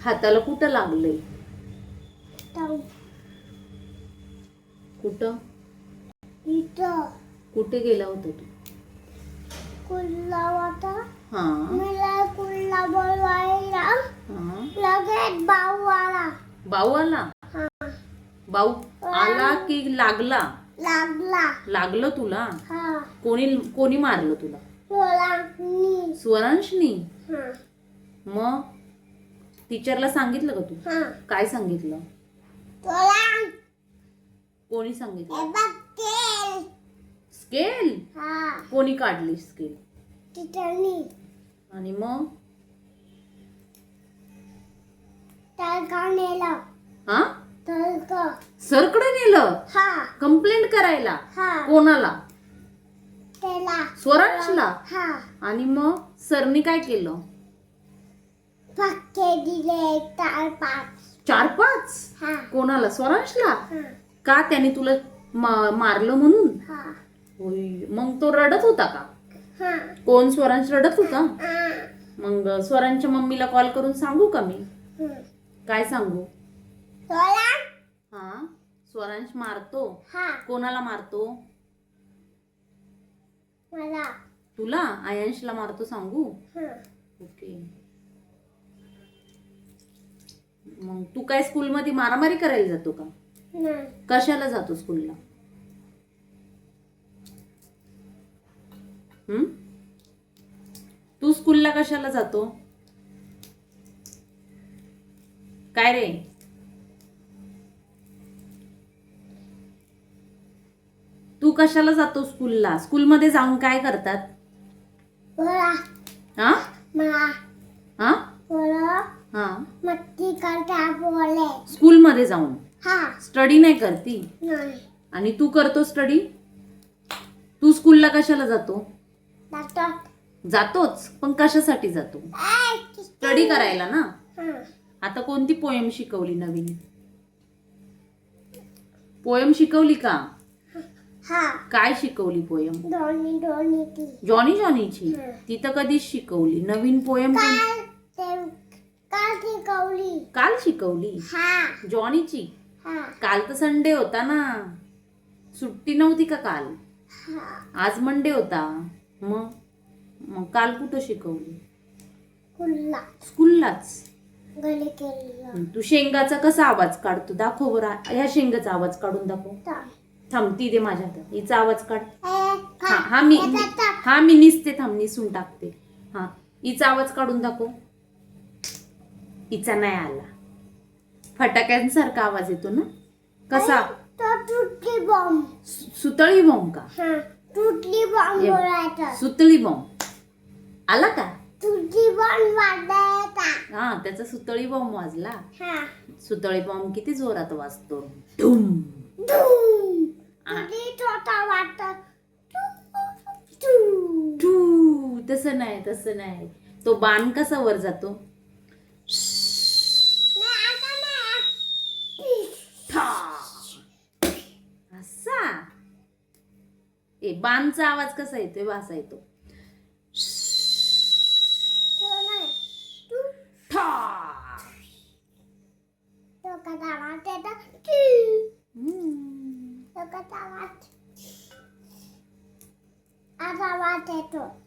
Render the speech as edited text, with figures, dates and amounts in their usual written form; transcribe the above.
हाताला कुठं लागलंय? ताऊ कुठं? इथं कुठे गेला होता तू? कुल्ला होता. हा मला कुल्ला बोलवायला हा. लगेच भाऊ आला. भाऊ आला? हा. भाऊ आला की लागला? लागला. लागलं तुला? हा. कोणी मारलं तुला? सोलांनी. स्वरांशनी? हा. मग टीचरला सांगितलं का तू? हा. काय सांगितलं? सोलांग. कोणी सांगितलं? बघेल. स्केल? हा. कोणी काढली स्केल? टीचरनी. आणि मग तळका नेलं. हा? तळक. सरकडे नेलं? हा. कंप्लेंट करायला? हा. कोणाला? त्याला. स्वरांशला? हा. आणि मग सरनी काय केलं? फक्के दिले 4-5. 4-5? हा. कोणाला? स्वरांशला? हा. का त्याने तुला मारलं म्हणून? हा. होय. मग तो रडत होता का? हा. कोण? स्वरांश रडत होता? हा. मग स्वरांच्या मम्मीला कॉल करून सांगू का मी? काय सांगू? सोलांग. हा. स्वरांश मारतो? हा. कोणाला मारतो? मला. तुला? आयांशला मारतो सांगू? हा. ओके. मग तू काय स्कूलमध्ये मारामारी करायला जातो का? नाही. कशाला जातो स्कूलला? तू स्कूलला कशाला जातो? काय रे? तू कशाला जातो स्कूलला? स्कूलमध्ये जाऊन काय करतात? बोला. हा? मला. हा? बोला. हा. मस्ती करता बोले. स्कूलमध्ये जाऊन हा. स्टडी नाही करती? नाही. आणि तू करतो स्टडी? तू स्कूलला कशाला जातो? डॉक्टर. जातोच, पण कशासाठी जातो? स्टडी करायला ना. हा. आता कोणती पोयम शिकवली नवीन? पोयम शिकवली का? हा. काय शिकवली पोयम? दोन्ही ती. जॉनी जॉनीची? हं. ती तर कधीच शिकवली. नवीन पोयम काल शिकवली. काल शिकवली? हा. जॉनीची? हा. काल तर संडे होता ना, सुट्टी नव्हती का काल? हा. आज मंडे होता. मग काल कुठं शिकवली? कुल्ला. स्कूललाच. गली केली. तू शेंगाचा कसा आवाज काढतो? दाखव बरं. ह्या शेंगाचा आवाज काढून दाखव. थांब, ती दे माझ्या हातात. हिचा आवाज काढ. हा मी निसते. थांब, निसून टाकते. हा, हिचा आवाज काढून दाखव. हिचा नाही आला. फटाक्यांसारखा आवाज येतो ना? कसा? तुटली बॉम्ब. सुतळी बॉम्ब का? हा. तुटली बॉम्ब बोलायचं. सुतळी बॉम्ब आला का? तुटली बॉम्ब वाजायचा. हा, त्याचा सुतळी बॉम्ब वाजला. हा. सुतळी बॉम्ब किती जोरात वाजतो. धूम धूम. तुझी छोटा वाटत. टू. तसं नाही. तो बाण कसा वर जातो? ठा. असा. बाणचा आवाज कसा येतोय? वासा येतो. ठा. तो कसा वाटत. तो कसा वाटत. आता वाटतो.